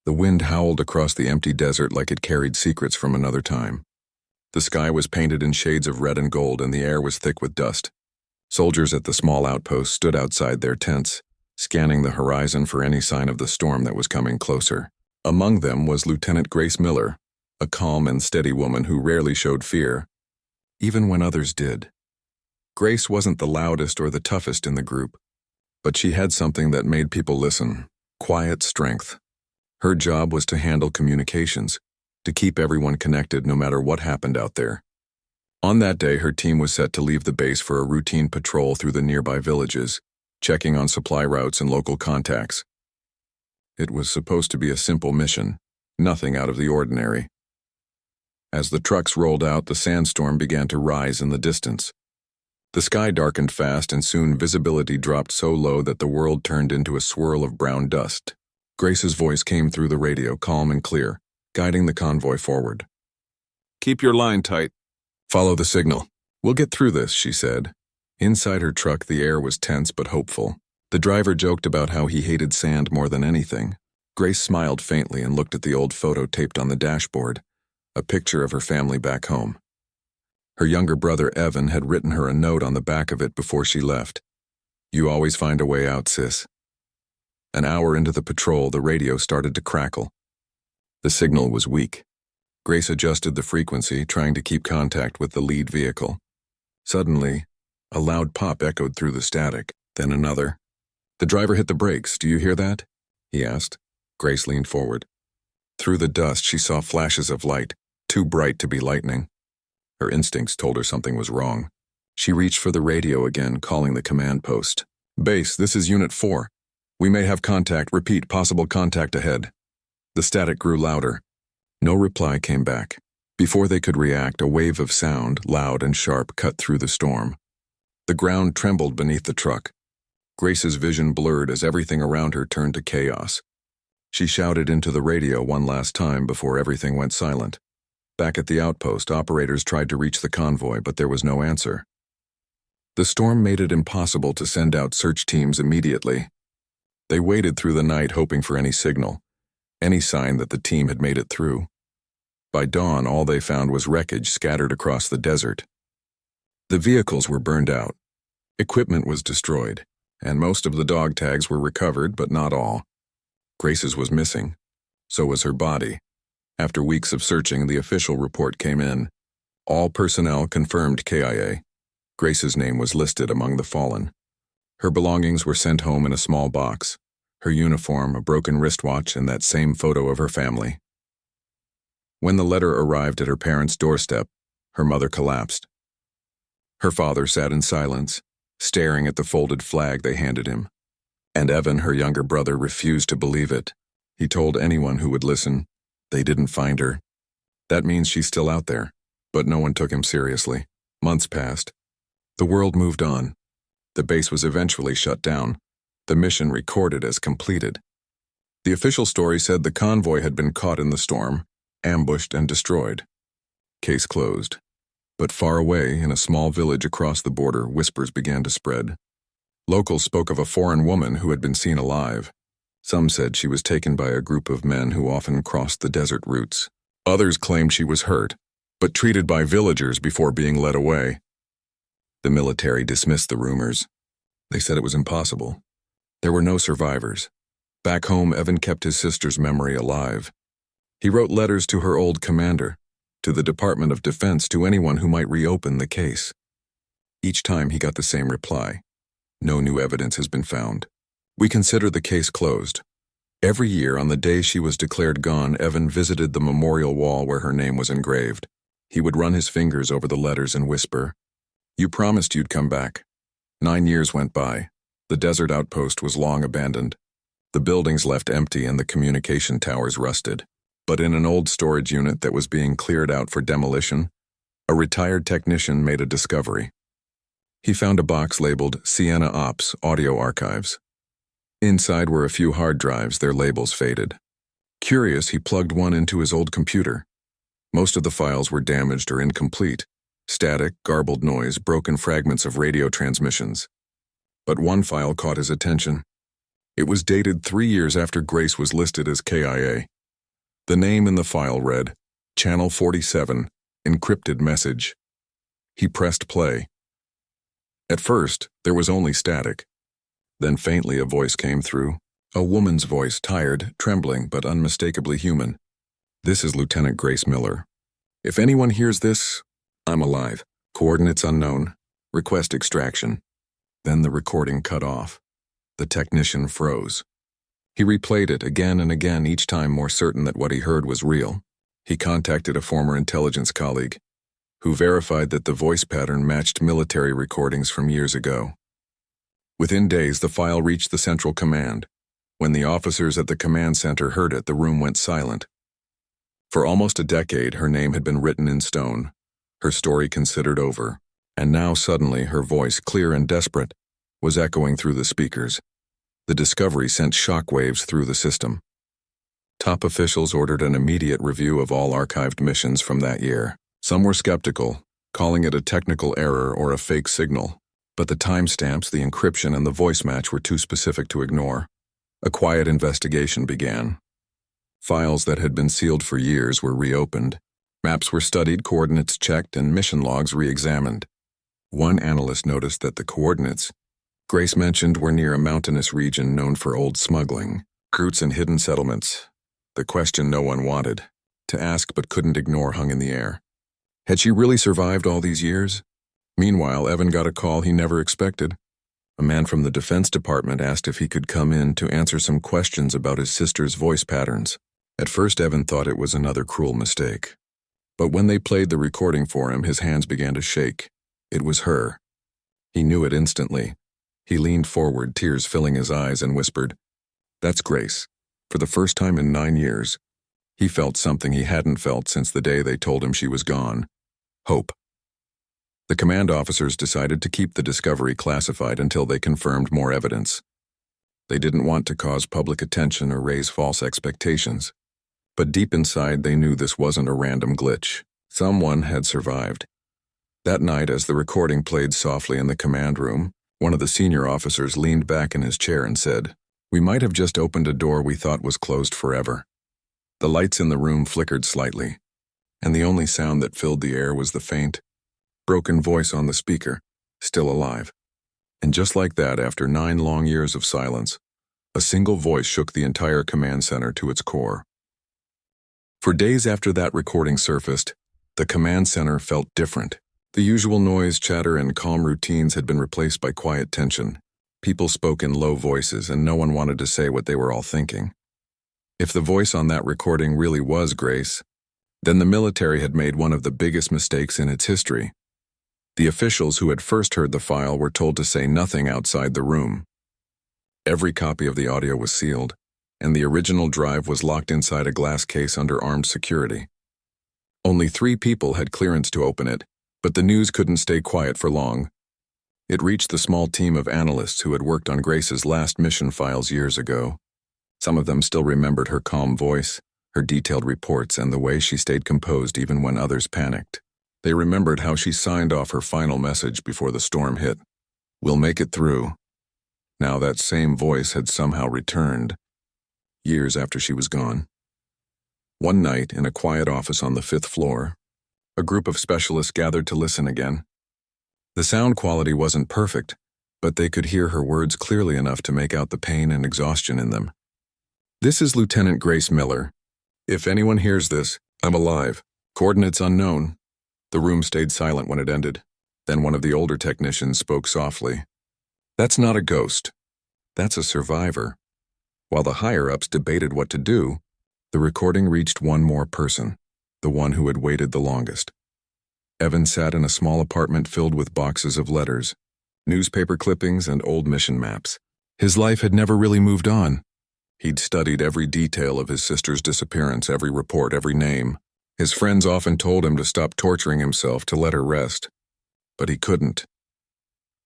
The wind howled across the empty desert like it carried secrets from another time. The sky was painted in shades of red and gold, and the air was thick with dust. Soldiers at the small outpost stood outside their tents, scanning the horizon for any sign of the storm that was coming closer. Among them was Lieutenant Grace Miller, a calm and steady woman who rarely showed fear, even when others did. Grace wasn't the loudest or the toughest in the group, but she had something that made people listen: quiet strength. Her job was to handle communications, to keep everyone connected no matter what happened out there. On that day, her team was set to leave the base for a routine patrol through the nearby villages, checking on supply routes and local contacts. It was supposed to be a simple mission, nothing out of the ordinary. As the trucks rolled out, the sandstorm began to rise in the distance. The sky darkened fast, and soon visibility dropped so low that the world turned into a swirl of brown dust. Grace's voice came through the radio, calm and clear, guiding the convoy forward. "Keep your line tight. Follow the signal. We'll get through this," she said. Inside her truck, the air was tense but hopeful. The driver joked about how he hated sand more than anything. Grace smiled faintly and looked at the old photo taped on the dashboard, a picture of her family back home. Her younger brother, Evan, had written her a note on the back of it before she left. "You always find a way out, sis." An hour into the patrol, the radio started to crackle. The signal was weak. Grace adjusted the frequency, trying to keep contact with the lead vehicle. Suddenly, a loud pop echoed through the static, then another. "The driver hit the brakes. Do you hear that?" he asked. Grace leaned forward. Through the dust, she saw flashes of light, too bright to be lightning. Her instincts told her something was wrong. She reached for the radio again, calling the command post. "Base, this is Unit 4. We may have contact. Repeat, possible contact ahead." The static grew louder. No reply came back. Before they could react, a wave of sound, loud and sharp, cut through the storm. The ground trembled beneath the truck. Grace's vision blurred as everything around her turned to chaos. She shouted into the radio one last time before everything went silent. Back at the outpost, operators tried to reach the convoy, but there was no answer. The storm made it impossible to send out search teams immediately. They waited through the night, hoping for any signal, any sign that the team had made it through. By dawn, all they found was wreckage scattered across the desert. The vehicles were burned out. Equipment was destroyed, and most of the dog tags were recovered, but not all. Grace's was missing. So was her body. After weeks of searching, the official report came in. All personnel confirmed KIA. Grace's name was listed among the fallen. Her belongings were sent home in a small box. Her uniform, a broken wristwatch, and that same photo of her family. When the letter arrived at her parents' doorstep, her mother collapsed. Her father sat in silence, staring at the folded flag they handed him. And Evan, her younger brother, refused to believe it. He told anyone who would listen, they didn't find her. That means she's still out there. But no one took him seriously. Months passed. The world moved on. The base was eventually shut down. The mission recorded as completed. The official story said the convoy had been caught in the storm, ambushed and destroyed. Case closed. But far away, in a small village across the border, whispers began to spread. Locals spoke of a foreign woman who had been seen alive. Some said she was taken by a group of men who often crossed the desert routes. Others claimed she was hurt, but treated by villagers before being led away. The military dismissed the rumors. They said it was impossible. There were no survivors. Back home, Evan kept his sister's memory alive. He wrote letters to her old commander, to the Department of Defense, to anyone who might reopen the case. Each time he got the same reply. No new evidence has been found. We consider the case closed. Every year, on the day she was declared gone, Evan visited the memorial wall where her name was engraved. He would run his fingers over the letters and whisper, "You promised you'd come back." 9 years went by. The desert outpost was long abandoned. The buildings left empty and the communication towers rusted. But in an old storage unit that was being cleared out for demolition, a retired technician made a discovery. He found a box labeled Sienna Ops Audio Archives. Inside were a few hard drives, their labels faded. Curious, he plugged one into his old computer. Most of the files were damaged or incomplete. Static, garbled noise, broken fragments of radio transmissions. But one file caught his attention. It was dated 3 years after Grace was listed as KIA. The name in the file read, Channel 47, encrypted message. He pressed play. At first, there was only static. Then faintly a voice came through. A woman's voice, tired, trembling, but unmistakably human. This is Lieutenant Grace Miller. If anyone hears this, I'm alive. Coordinates unknown. Request extraction. Then the recording cut off. The technician froze. He replayed it again and again, each time more certain that what he heard was real. He contacted a former intelligence colleague, who verified that the voice pattern matched military recordings from years ago. Within days, the file reached the Central Command. When the officers at the command center heard it, the room went silent. For almost a decade, her name had been written in stone, her story considered over, and now suddenly her voice, clear and desperate, was echoing through the speakers. The discovery sent shockwaves through the system. Top officials ordered an immediate review of all archived missions from that year. Some were skeptical, calling it a technical error or a fake signal, but the timestamps, the encryption, and the voice match were too specific to ignore. A quiet investigation began. Files that had been sealed for years were reopened. Maps were studied, coordinates checked, and mission logs re-examined. One analyst noticed that the coordinates Grace mentioned were near a mountainous region known for old smuggling, routes and hidden settlements. The question no one wanted to ask but couldn't ignore hung in the air. Had she really survived all these years? Meanwhile, Evan got a call he never expected. A man from the Defense Department asked if he could come in to answer some questions about his sister's voice patterns. At first, Evan thought it was another cruel mistake. But when they played the recording for him, his hands began to shake. It was her. He knew it instantly. He leaned forward, tears filling his eyes, and whispered, "That's Grace." For the first time in 9 years, he felt something he hadn't felt since the day they told him she was gone. Hope. The command officers decided to keep the discovery classified until they confirmed more evidence. They didn't want to cause public attention or raise false expectations. But deep inside, they knew this wasn't a random glitch. Someone had survived. That night, as the recording played softly in the command room, one of the senior officers leaned back in his chair and said, "We might have just opened a door we thought was closed forever." The lights in the room flickered slightly, and the only sound that filled the air was the faint, broken voice on the speaker, still alive. And just like that, after 9 long years of silence, a single voice shook the entire command center to its core. For days after that recording surfaced, the command center felt different. The usual noise, chatter, and calm routines had been replaced by quiet tension. People spoke in low voices, and no one wanted to say what they were all thinking. If the voice on that recording really was Grace, then the military had made one of the biggest mistakes in its history. The officials who had first heard the file were told to say nothing outside the room. Every copy of the audio was sealed, and the original drive was locked inside a glass case under armed security. Only 3 people had clearance to open it, but the news couldn't stay quiet for long. It reached the small team of analysts who had worked on Grace's last mission files years ago. Some of them still remembered her calm voice, her detailed reports, and the way she stayed composed even when others panicked. They remembered how she signed off her final message before the storm hit. "We'll make it through." Now that same voice had somehow returned, years after she was gone. One night, in a quiet office on the 5th floor, a group of specialists gathered to listen again. The sound quality wasn't perfect, but they could hear her words clearly enough to make out the pain and exhaustion in them. "This is Lieutenant Grace Miller. If anyone hears this, I'm alive. Coordinates unknown." The room stayed silent when it ended. Then one of the older technicians spoke softly. "That's not a ghost. That's a survivor." While the higher-ups debated what to do, the recording reached one more person, the one who had waited the longest. Evan sat in a small apartment filled with boxes of letters, newspaper clippings, and old mission maps. His life had never really moved on. He'd studied every detail of his sister's disappearance, every report, every name. His friends often told him to stop torturing himself, to let her rest. But he couldn't.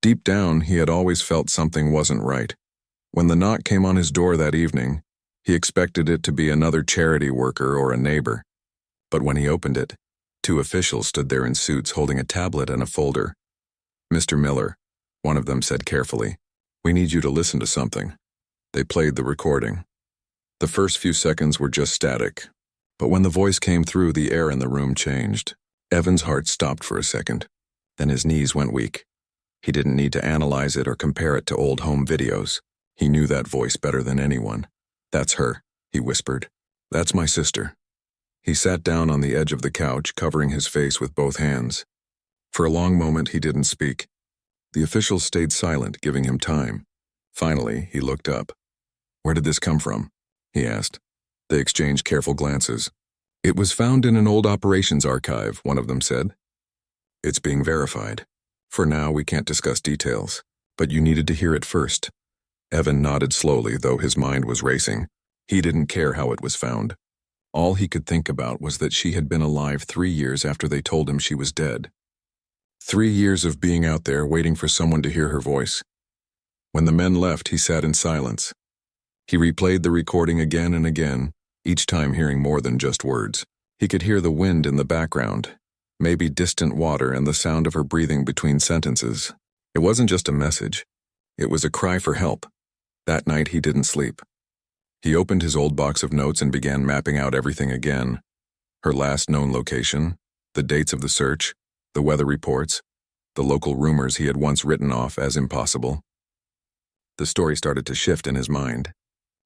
Deep down, he had always felt something wasn't right. When the knock came on his door that evening, he expected it to be another charity worker or a neighbor. But when he opened it, 2 officials stood there in suits holding a tablet and a folder. "Mr. Miller," one of them said carefully, "we need you to listen to something." They played the recording. The first few seconds were just static. But when the voice came through, the air in the room changed. Evan's heart stopped for a second. Then his knees went weak. He didn't need to analyze it or compare it to old home videos. He knew that voice better than anyone. "That's her," he whispered. "That's my sister." He sat down on the edge of the couch, covering his face with both hands. For a long moment, he didn't speak. The officials stayed silent, giving him time. Finally, he looked up. "Where did this come from?" he asked. They exchanged careful glances. "It was found in an old operations archive," one of them said. "It's being verified. For now, we can't discuss details, but you needed to hear it first." Evan nodded slowly, though his mind was racing. He didn't care how it was found. All he could think about was that she had been alive 3 years after they told him she was dead. 3 years of being out there waiting for someone to hear her voice. When the men left, he sat in silence. He replayed the recording again and again, each time hearing more than just words. He could hear the wind in the background, maybe distant water and the sound of her breathing between sentences. It wasn't just a message. It was a cry for help. That night he didn't sleep. He opened his old box of notes and began mapping out everything again. Her last known location, the dates of the search, the weather reports, the local rumors he had once written off as impossible. The story started to shift in his mind.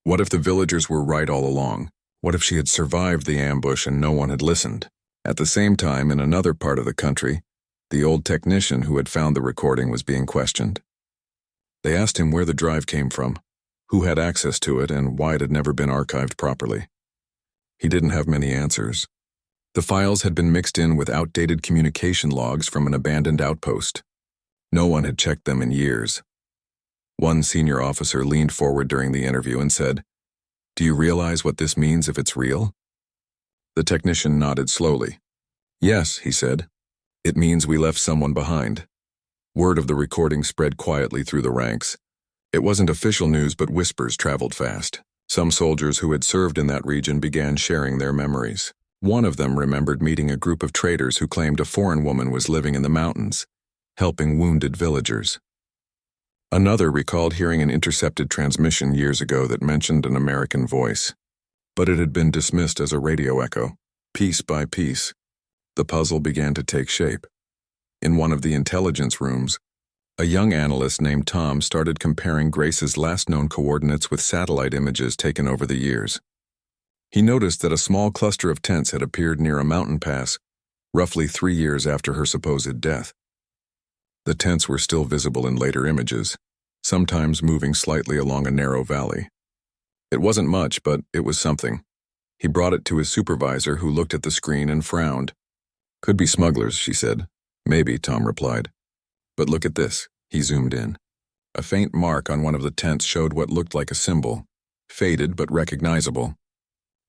What if the villagers were right all along? What if she had survived the ambush and no one had listened? At the same time, in another part of the country, the old technician who had found the recording was being questioned. They asked him where the drive came from, who had access to it, and why it had never been archived properly. He didn't have many answers. The files had been mixed in with outdated communication logs from an abandoned outpost. No one had checked them in years. One senior officer leaned forward during the interview and said, "Do you realize what this means if it's real?" The technician nodded slowly. "Yes," he said. "It means we left someone behind." Word of the recording spread quietly through the ranks. It wasn't official news, but whispers traveled fast. Some soldiers who had served in that region began sharing their memories. One of them remembered meeting a group of traders who claimed a foreign woman was living in the mountains, helping wounded villagers. Another recalled hearing an intercepted transmission years ago that mentioned an American voice, but it had been dismissed as a radio echo. Piece by piece, the puzzle began to take shape. In one of the intelligence rooms, a young analyst named Tom started comparing Grace's last known coordinates with satellite images taken over the years. He noticed that a small cluster of tents had appeared near a mountain pass, roughly 3 years after her supposed death. The tents were still visible in later images, sometimes moving slightly along a narrow valley. It wasn't much, but it was something. He brought it to his supervisor, who looked at the screen and frowned. "Could be smugglers," she said. "Maybe," Tom replied. "But look at this." He zoomed in. A faint mark on one of the tents showed what looked like a symbol, faded but recognizable.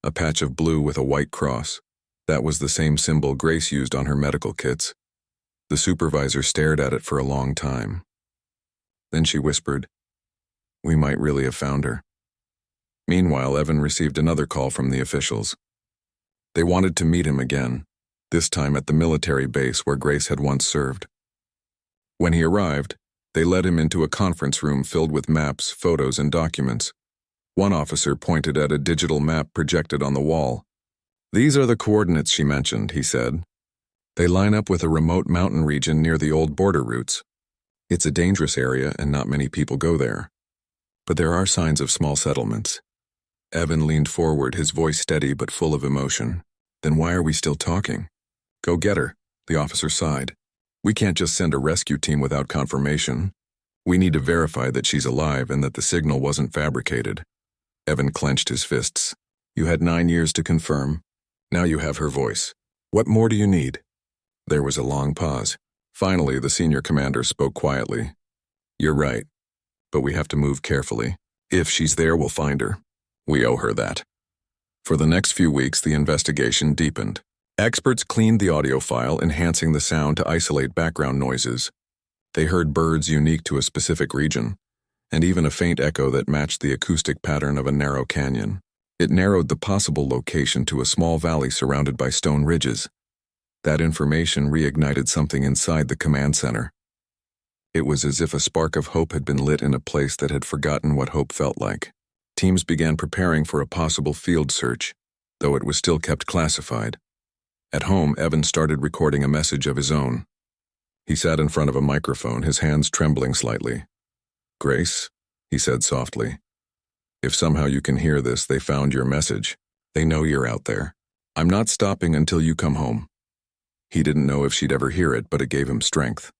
A patch of blue with a white cross. That was the same symbol Grace used on her medical kits. The supervisor stared at it for a long time. Then she whispered, "We might really have found her." Meanwhile, Evan received another call from the officials. They wanted to meet him again, this time at the military base where Grace had once served. When he arrived, they led him into a conference room filled with maps, photos, and documents. One officer pointed at a digital map projected on the wall. "These are the coordinates she mentioned," he said. "They line up with a remote mountain region near the old border routes. It's a dangerous area and not many people go there. But there are signs of small settlements." Evan leaned forward, his voice steady but full of emotion. "Then why are we still talking?" "Go get her," the officer sighed. "We can't just send a rescue team without confirmation. We need to verify that she's alive and that the signal wasn't fabricated." Evan clenched his fists. "You had 9 years to confirm. Now you have her voice. What more do you need?" There was a long pause. Finally, the senior commander spoke quietly. "You're right, but we have to move carefully. If she's there, we'll find her. We owe her that." For the next few weeks, the investigation deepened. Experts cleaned the audio file, enhancing the sound to isolate background noises. They heard birds unique to a specific region, and even a faint echo that matched the acoustic pattern of a narrow canyon. It narrowed the possible location to a small valley surrounded by stone ridges. That information reignited something inside the command center. It was as if a spark of hope had been lit in a place that had forgotten what hope felt like. Teams began preparing for a possible field search. though it was still kept classified. At home, Evan started recording a message of his own. He sat in front of a microphone, his hands trembling slightly. "Grace," he said softly, "if somehow you can hear this, they found your message. They know you're out there. I'm not stopping until you come home." He didn't know if she'd ever hear it, but it gave him strength.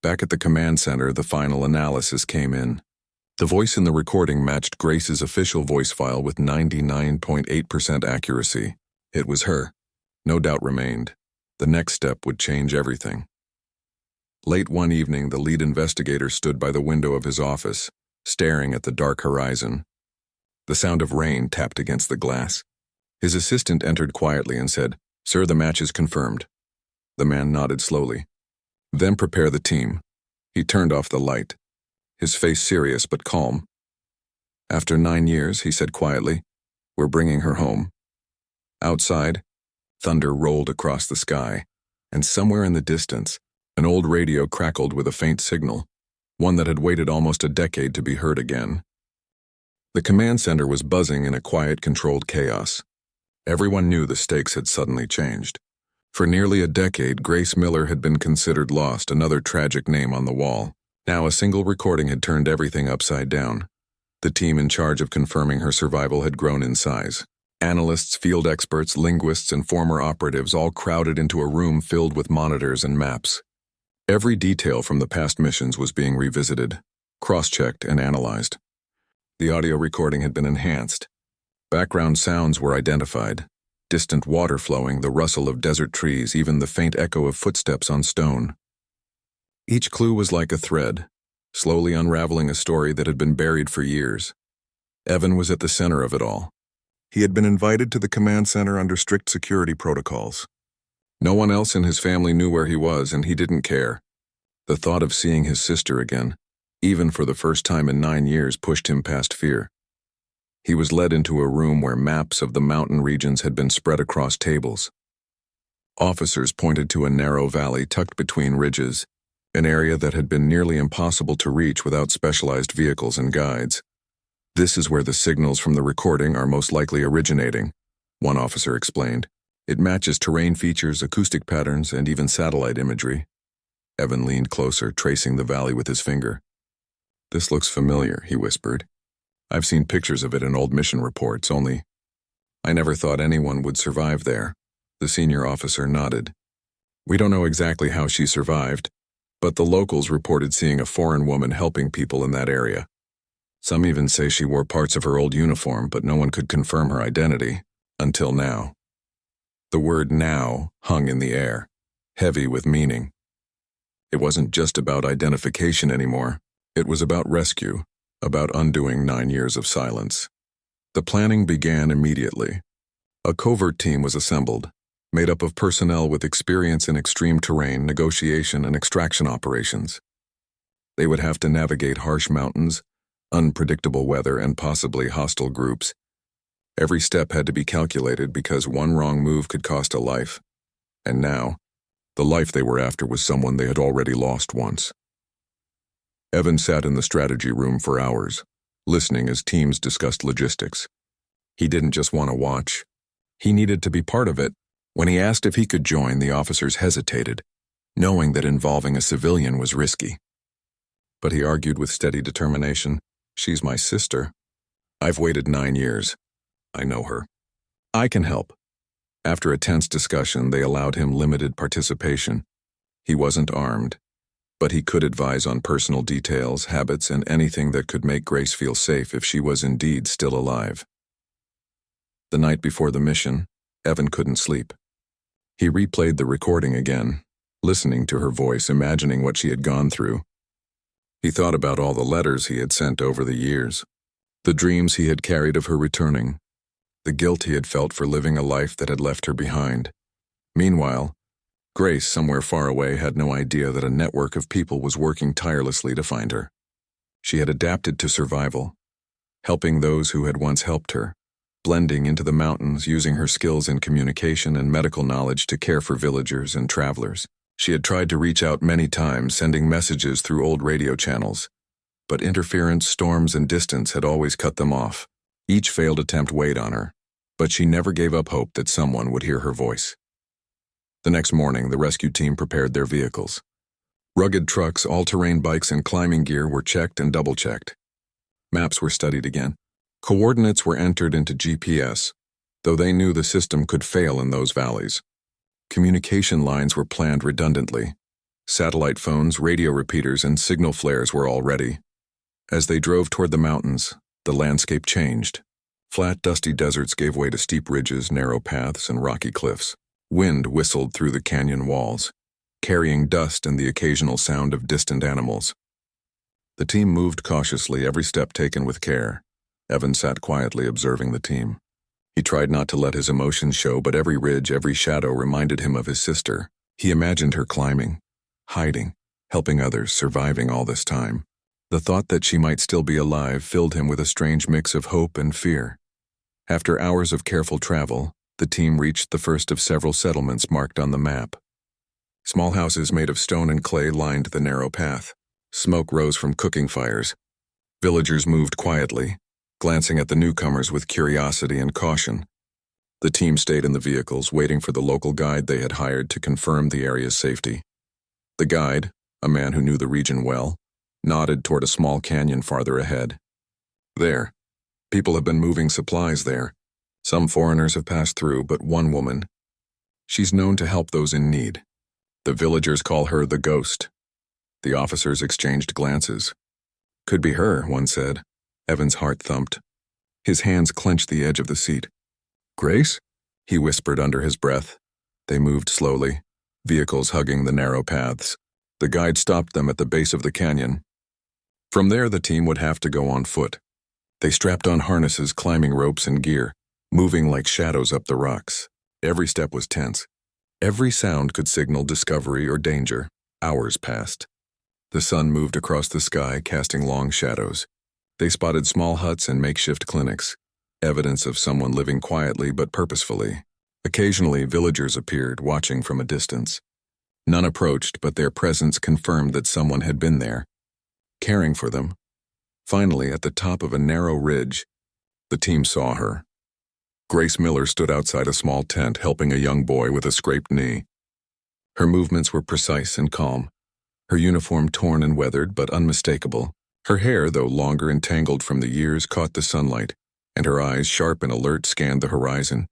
Back at the command center, the final analysis came in. The voice in the recording matched Grace's official voice file with 99.8% accuracy. It was her. No doubt remained. The next step would change everything. Late one evening, the lead investigator stood by the window of his office, staring at the dark horizon. The sound of rain tapped against the glass. His assistant entered quietly and said, "Sir, the match is confirmed." The man nodded slowly. "Then prepare the team." He turned off the light, his face serious but calm. "After 9 years," he said quietly, "we're bringing her home." Outside, thunder rolled across the sky, and somewhere in the distance, an old radio crackled with a faint signal, one that had waited almost a decade to be heard again. The command center was buzzing in a quiet, controlled chaos. Everyone knew the stakes had suddenly changed. For nearly a decade, Grace Miller had been considered lost, another tragic name on the wall. Now a single recording had turned everything upside down. The team in charge of confirming her survival had grown in size. Analysts, field experts, linguists, and former operatives all crowded into a room filled with monitors and maps. Every detail from the past missions was being revisited, cross-checked, and analyzed. The audio recording had been enhanced. Background sounds were identified. Distant water flowing, the rustle of desert trees, even the faint echo of footsteps on stone. Each clue was like a thread, slowly unraveling a story that had been buried for years. Evan was at the center of it all. He had been invited to the command center under strict security protocols. No one else in his family knew where he was, and he didn't care. The thought of seeing his sister again, even for the first time in 9 years, pushed him past fear. He was led into a room where maps of the mountain regions had been spread across tables. Officers pointed to a narrow valley tucked between ridges, an area that had been nearly impossible to reach without specialized vehicles and guides. "This is where the signals from the recording are most likely originating," one officer explained. "It matches terrain features, acoustic patterns, and even satellite imagery." Evan leaned closer, tracing the valley with his finger. "This looks familiar," he whispered. "I've seen pictures of it in old mission reports, only I never thought anyone would survive there." The senior officer nodded. "We don't know exactly how she survived, but the locals reported seeing a foreign woman helping people in that area. Some even say she wore parts of her old uniform, but no one could confirm her identity, until now." The word "now" hung in the air, heavy with meaning. It wasn't just about identification anymore. It was about rescue, about undoing 9 years of silence. The planning began immediately. A covert team was assembled, made up of personnel with experience in extreme terrain, negotiation, and extraction operations. They would have to navigate harsh mountains, unpredictable weather, and possibly hostile groups. Every step had to be calculated because one wrong move could cost a life. And now, the life they were after was someone they had already lost once. Evan sat in the strategy room for hours, listening as teams discussed logistics. He didn't just want to watch. He needed to be part of it. When he asked if he could join, the officers hesitated, knowing that involving a civilian was risky. But he argued with steady determination, "She's my sister. I've waited 9 years. I know her. I can help." After a tense discussion, they allowed him limited participation. He wasn't armed, but he could advise on personal details, habits, and anything that could make Grace feel safe if she was indeed still alive. The night before the mission, Evan couldn't sleep. He replayed the recording again, listening to her voice, imagining what she had gone through. He thought about all the letters he had sent over the years, the dreams he had carried of her returning, the guilt he had felt for living a life that had left her behind. Meanwhile, Grace, somewhere far away, had no idea that a network of people was working tirelessly to find her. She had adapted to survival, helping those who had once helped her, blending into the mountains, using her skills in communication and medical knowledge to care for villagers and travelers. She had tried to reach out many times, sending messages through old radio channels, but interference, storms, and distance had always cut them off. Each failed attempt weighed on her, but she never gave up hope that someone would hear her voice. The next morning, the rescue team prepared their vehicles. Rugged trucks, all-terrain bikes, and climbing gear were checked and double-checked. Maps were studied again. Coordinates were entered into GPS, though they knew the system could fail in those valleys. Communication lines were planned redundantly. Satellite phones, radio repeaters, and signal flares were all ready. As they drove toward the mountains, the landscape changed. Flat, dusty deserts gave way to steep ridges, narrow paths, and rocky cliffs. Wind whistled through the canyon walls, carrying dust and the occasional sound of distant animals. The team moved cautiously, every step taken with care. Evan sat quietly observing the team. He tried not to let his emotions show, but every ridge, every shadow reminded him of his sister. He imagined her climbing, hiding, helping others, surviving all this time. The thought that she might still be alive filled him with a strange mix of hope and fear. After hours of careful travel, the team reached the first of several settlements marked on the map. Small houses made of stone and clay lined the narrow path. Smoke rose from cooking fires. Villagers moved quietly, glancing at the newcomers with curiosity and caution. The team stayed in the vehicles, waiting for the local guide they had hired to confirm the area's safety. The guide, a man who knew the region well, nodded toward a small canyon farther ahead. There. People have been moving supplies there. Some foreigners have passed through, but one woman. She's known to help those in need. The villagers call her the Ghost. The officers exchanged glances. Could be her, one said. Evan's heart thumped. His hands clenched the edge of the seat. Grace? He whispered under his breath. They moved slowly, vehicles hugging the narrow paths. The guide stopped them at the base of the canyon. From there, the team would have to go on foot. They strapped on harnesses, climbing ropes, and gear, moving like shadows up the rocks. Every step was tense. Every sound could signal discovery or danger. Hours passed. The sun moved across the sky, casting long shadows. They spotted small huts and makeshift clinics, evidence of someone living quietly but purposefully. Occasionally, villagers appeared, watching from a distance. None approached, but their presence confirmed that someone had been there, caring for them. Finally, at the top of a narrow ridge, the team saw her. Grace Miller stood outside a small tent, helping a young boy with a scraped knee. Her movements were precise and calm, her uniform torn and weathered but unmistakable. Her hair, though longer and tangled from the years, caught the sunlight, and her eyes, sharp and alert, scanned the horizon.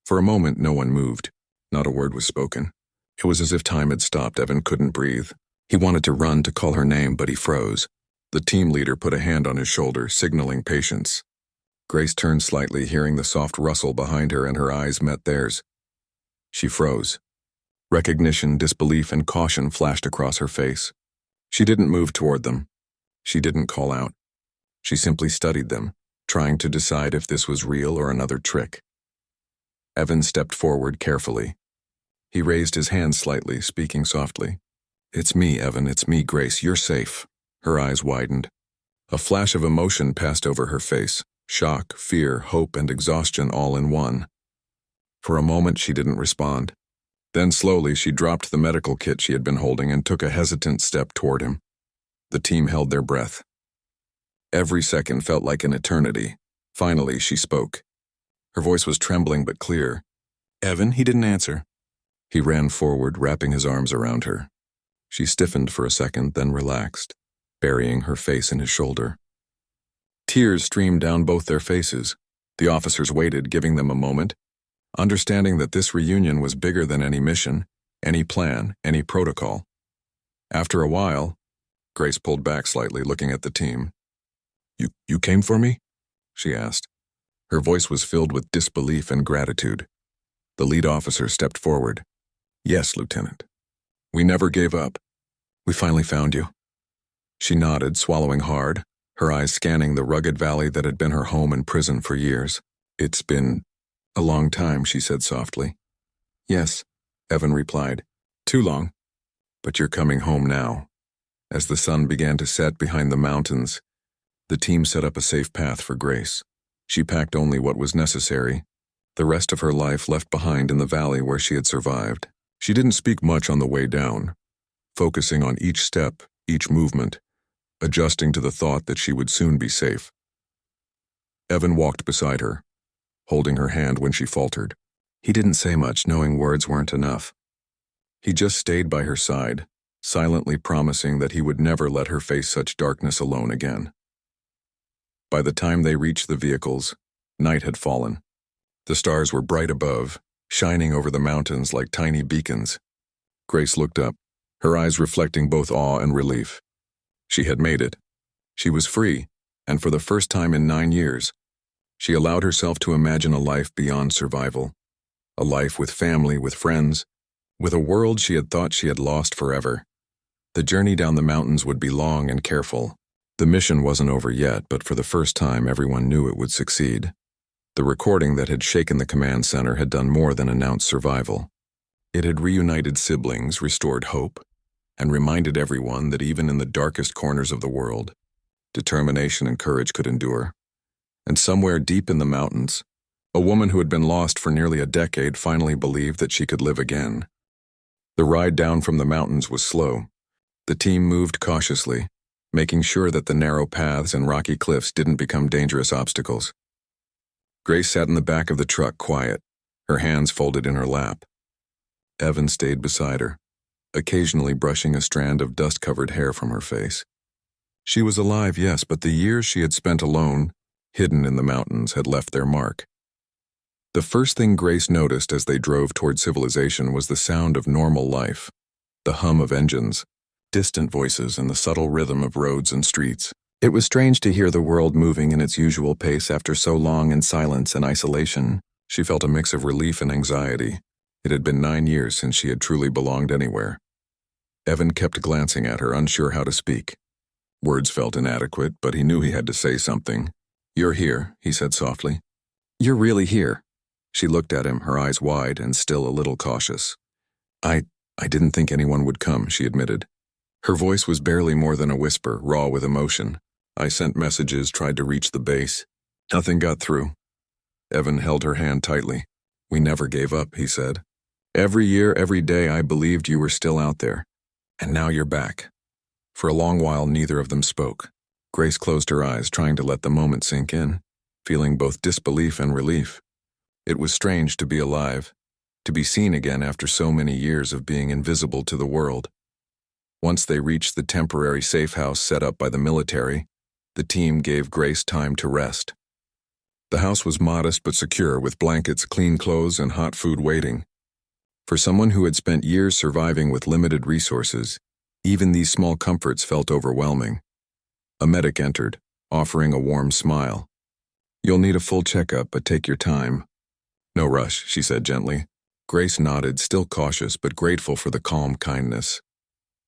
For a moment, no one moved. Not a word was spoken. It was as if time had stopped. Evan couldn't breathe. He wanted to run to call her name, but he froze. The team leader put a hand on his shoulder, signaling patience. Grace turned slightly, hearing the soft rustle behind her, and her eyes met theirs. She froze. Recognition, disbelief, and caution flashed across her face. She didn't move toward them. She didn't call out. She simply studied them, trying to decide if this was real or another trick. Evan stepped forward carefully. He raised his hand slightly, speaking softly. "It's me, Evan, it's me, Grace, you're safe." Her eyes widened. A flash of emotion passed over her face. Shock, fear, hope, and exhaustion all in one. For a moment, she didn't respond. Then slowly, she dropped the medical kit she had been holding and took a hesitant step toward him. The team held their breath. Every second felt like an eternity. Finally, she spoke. Her voice was trembling but clear. "Evan?" He didn't answer. He ran forward, wrapping his arms around her. She stiffened for a second, then relaxed, burying her face in his shoulder. Tears streamed down both their faces. The officers waited, giving them a moment, understanding that this reunion was bigger than any mission, any plan, any protocol. After a while, Grace pulled back slightly, looking at the team. You came for me?" she asked. Her voice was filled with disbelief and gratitude. The lead officer stepped forward. "Yes, Lieutenant. We never gave up. We finally found you." She nodded, swallowing hard, her eyes scanning the rugged valley that had been her home and prison for years. "It's been a long time," she said softly. "Yes," Evan replied. "Too long. But you're coming home now." As the sun began to set behind the mountains, the team set up a safe path for Grace. She packed only what was necessary, the rest of her life left behind in the valley where she had survived. She didn't speak much on the way down, focusing on each step, each movement, adjusting to the thought that she would soon be safe. Evan walked beside her, holding her hand when she faltered. He didn't say much, knowing words weren't enough. He just stayed by her side, silently promising that he would never let her face such darkness alone again. By the time they reached the vehicles, night had fallen. The stars were bright above, shining over the mountains like tiny beacons. Grace looked up, her eyes reflecting both awe and relief. She had made it. She was free, and for the first time in 9 years, she allowed herself to imagine a life beyond survival. A life with family, with friends, with a world she had thought she had lost forever. The journey down the mountains would be long and careful. The mission wasn't over yet, but for the first time everyone knew it would succeed. The recording that had shaken the command center had done more than announce survival. It had reunited siblings, restored hope, and reminded everyone that even in the darkest corners of the world, determination and courage could endure. And somewhere deep in the mountains, a woman who had been lost for nearly a decade finally believed that she could live again. The ride down from the mountains was slow. The team moved cautiously, making sure that the narrow paths and rocky cliffs didn't become dangerous obstacles. Grace sat in the back of the truck, quiet, her hands folded in her lap. Evan stayed beside her, occasionally brushing a strand of dust-covered hair from her face. She was alive, yes, but the years she had spent alone, hidden in the mountains, had left their mark. The first thing Grace noticed as they drove toward civilization was the sound of normal life, the hum of engines, distant voices, and the subtle rhythm of roads and streets. It was strange to hear the world moving in its usual pace after so long in silence and isolation. She felt a mix of relief and anxiety. It had been 9 years since she had truly belonged anywhere. Evan kept glancing at her, unsure how to speak. Words felt inadequate, but he knew he had to say something. "You're here," he said softly. "You're really here." She looked at him, her eyes wide and still a little cautious. I didn't think anyone would come," she admitted. Her voice was barely more than a whisper, raw with emotion. "I sent messages, tried to reach the base. Nothing got through." Evan held her hand tightly. "We never gave up," he said. "Every year, every day, I believed you were still out there. And now you're back." For a long while, neither of them spoke. Grace closed her eyes, trying to let the moment sink in, feeling both disbelief and relief. It was strange to be alive, to be seen again after so many years of being invisible to the world. Once they reached the temporary safe house set up by the military, the team gave Grace time to rest. The house was modest but secure, with blankets, clean clothes, and hot food waiting. For someone who had spent years surviving with limited resources, even these small comforts felt overwhelming. A medic entered, offering a warm smile. "You'll need a full checkup, but take your time." "No rush," she said gently. Grace nodded, still cautious but grateful for the calm kindness.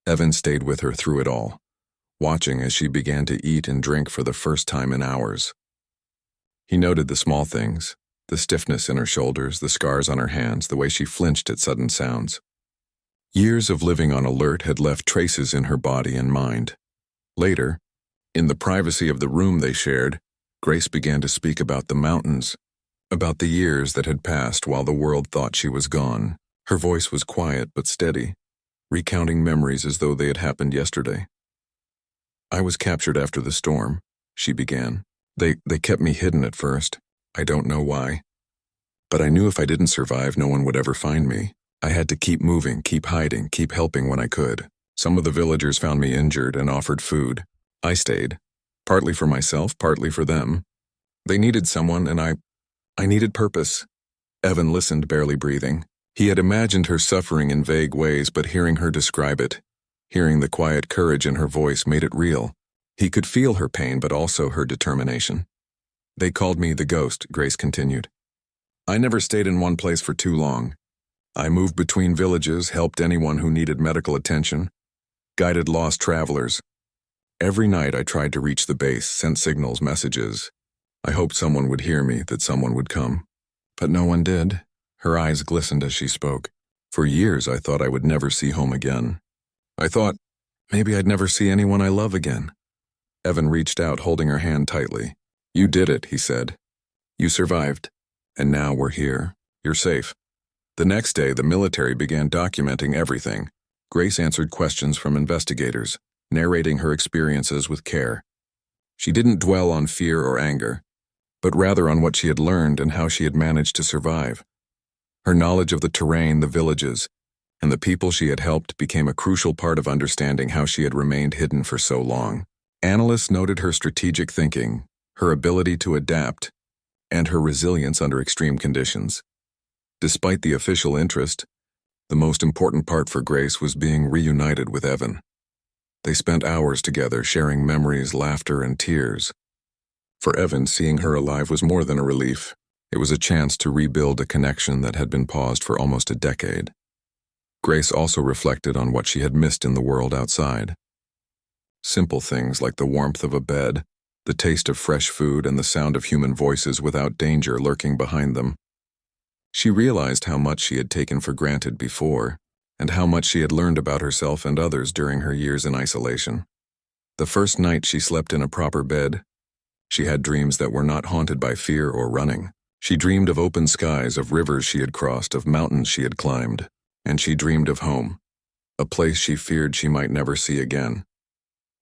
Evan stayed with her through it all, watching as she began to eat and drink for the first time in hours. He noted the small things, the stiffness in her shoulders, the scars on her hands, the way she flinched at sudden sounds. Years of living on alert had left traces in her body and mind. Later, in the privacy of the room they shared, Grace began to speak about the mountains, about the years that had passed while the world thought she was gone. Her voice was quiet but steady, recounting memories as though they had happened yesterday. "I was captured after the storm," she began. They kept me hidden at first. I don't know why. But I knew if I didn't survive, no one would ever find me. I had to keep moving, keep hiding, keep helping when I could. Some of the villagers found me injured and offered food. I stayed, partly for myself, partly for them. They needed someone, and I needed purpose." Evan listened, barely breathing. He had imagined her suffering in vague ways, but hearing her describe it, hearing the quiet courage in her voice, made it real. He could feel her pain, but also her determination. "They called me the ghost," Grace continued. "I never stayed in one place for too long. I moved between villages, helped anyone who needed medical attention, guided lost travelers. Every night I tried to reach the base, sent signals, messages. I hoped someone would hear me, that someone would come. But no one did." Her eyes glistened as she spoke. "For years I thought I would never see home again. I thought maybe I'd never see anyone I love again." Evan reached out, holding her hand tightly. "You did it," he said. "You survived. And now we're here. You're safe." The next day, the military began documenting everything. Grace answered questions from investigators, narrating her experiences with care. She didn't dwell on fear or anger. but rather on what she had learned and how she had managed to survive. Her knowledge of the terrain, the villages, and the people she had helped became a crucial part of understanding how she had remained hidden for so long. Analysts noted her strategic thinking, her ability to adapt, and her resilience under extreme conditions. Despite the official interest, the most important part for Grace was being reunited with Evan. They spent hours together, sharing memories, laughter, and tears. For Evan, seeing her alive was more than a relief. It was a chance to rebuild a connection that had been paused for almost a decade. Grace also reflected on what she had missed in the world outside. Simple things like the warmth of a bed, the taste of fresh food, and the sound of human voices without danger lurking behind them. She realized how much she had taken for granted before, and how much she had learned about herself and others during her years in isolation. The first night she slept in a proper bed, she had dreams that were not haunted by fear or running. She dreamed of open skies, of rivers she had crossed, of mountains she had climbed, and she dreamed of home, a place she feared she might never see again.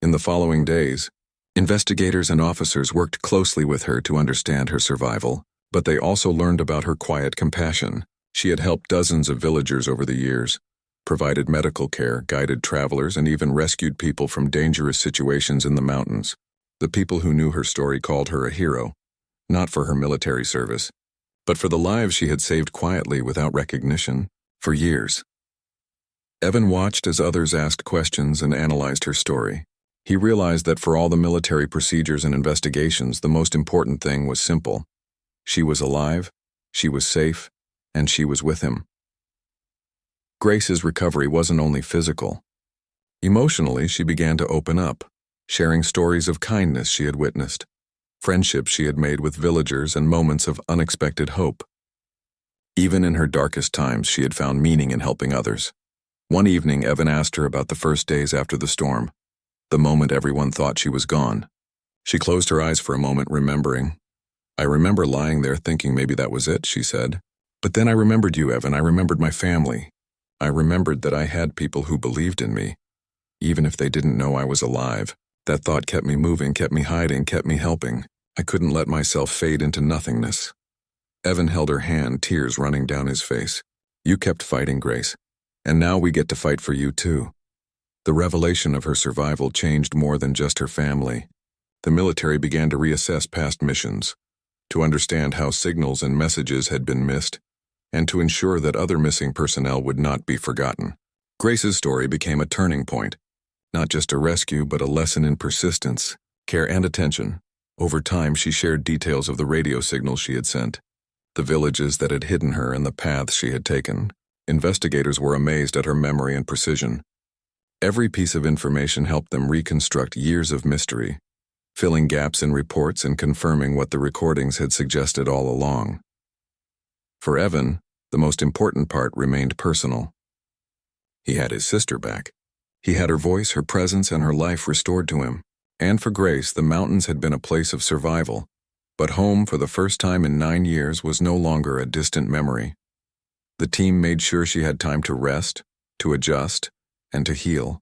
In the following days, investigators and officers worked closely with her to understand her survival, but they also learned about her quiet compassion. She had helped dozens of villagers over the years, provided medical care, guided travelers, and even rescued people from dangerous situations in the mountains. The people who knew her story called her a hero, not for her military service, but for the lives she had saved quietly without recognition for years. Evan watched as others asked questions and analyzed her story. He realized that for all the military procedures and investigations, the most important thing was simple. She was alive, she was safe, and she was with him. Grace's recovery wasn't only physical. Emotionally, she began to open up, sharing stories of kindness she had witnessed, friendships she had made with villagers, and moments of unexpected hope. Even in her darkest times, she had found meaning in helping others. One evening, Evan asked her about the first days after the storm, the moment everyone thought she was gone. She closed her eyes for a moment, remembering. "I remember lying there thinking maybe that was it," she said. "But then I remembered you, Evan. I remembered my family. I remembered that I had people who believed in me, even if they didn't know I was alive. That thought kept me moving, kept me hiding, kept me helping. I couldn't let myself fade into nothingness." Evan held her hand, tears running down his face. "You kept fighting, Grace. And now we get to fight for you too." The revelation of her survival changed more than just her family. The military began to reassess past missions, to understand how signals and messages had been missed, and to ensure that other missing personnel would not be forgotten. Grace's story became a turning point, not just a rescue but a lesson in persistence, care, and attention. Over time, she shared details of the radio signals she had sent, the villages that had hidden her, and the paths she had taken. Investigators were amazed at her memory and precision. Every piece of information helped them reconstruct years of mystery, filling gaps in reports and confirming what the recordings had suggested all along. For Evan, the most important part remained personal. He had his sister back. He had her voice, her presence, and her life restored to him. And for Grace, the mountains had been a place of survival, but home for the first time in 9 years was no longer a distant memory. The team made sure she had time to rest, to adjust, and to heal.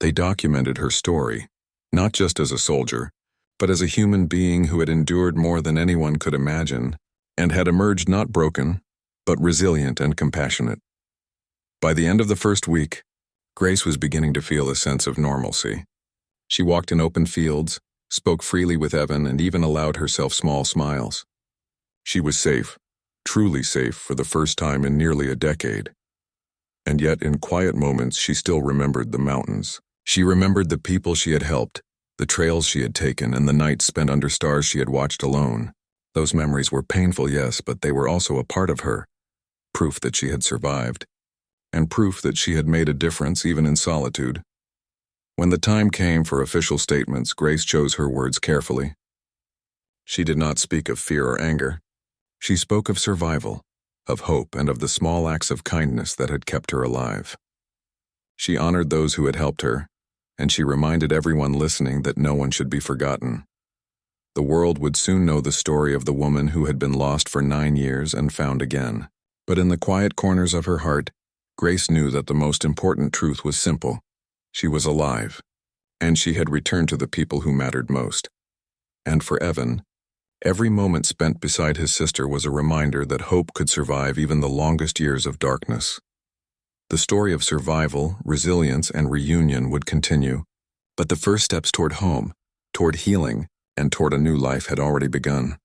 They documented her story, not just as a soldier, but as a human being who had endured more than anyone could imagine, and had emerged not broken, but resilient and compassionate. By the end of the first week, Grace was beginning to feel a sense of normalcy. She walked in open fields, spoke freely with Evan, and even allowed herself small smiles. She was safe, truly safe for the first time in nearly a decade. And yet, in quiet moments, she still remembered the mountains. She remembered the people she had helped, the trails she had taken, and the nights spent under stars she had watched alone. Those memories were painful, yes, but they were also a part of her, proof that she had survived, and proof that she had made a difference even in solitude. When the time came for official statements, Grace chose her words carefully. She did not speak of fear or anger. She spoke of survival, of hope, and of the small acts of kindness that had kept her alive. She honored those who had helped her, and she reminded everyone listening that no one should be forgotten. The world would soon know the story of the woman who had been lost for 9 years and found again. But in the quiet corners of her heart, Grace knew that the most important truth was simple. She was alive, and she had returned to the people who mattered most. And for Evan, Every moment spent beside his sister was a reminder that hope could survive even the longest years of darkness. The story of survival, resilience, and reunion would continue, but the first steps toward home, toward healing, and toward a new life had already begun.